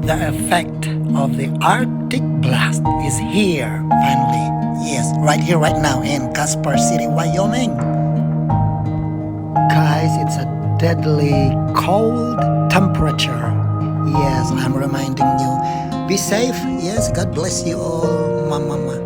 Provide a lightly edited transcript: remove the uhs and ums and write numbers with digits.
The effect of the Arctic blast is here, finally. Yes, right here, right now in Casper City, Wyoming. Guys, it's a deadly cold temperature. Yes, I'm reminding you. Be safe. Yes, God bless you all, Mama.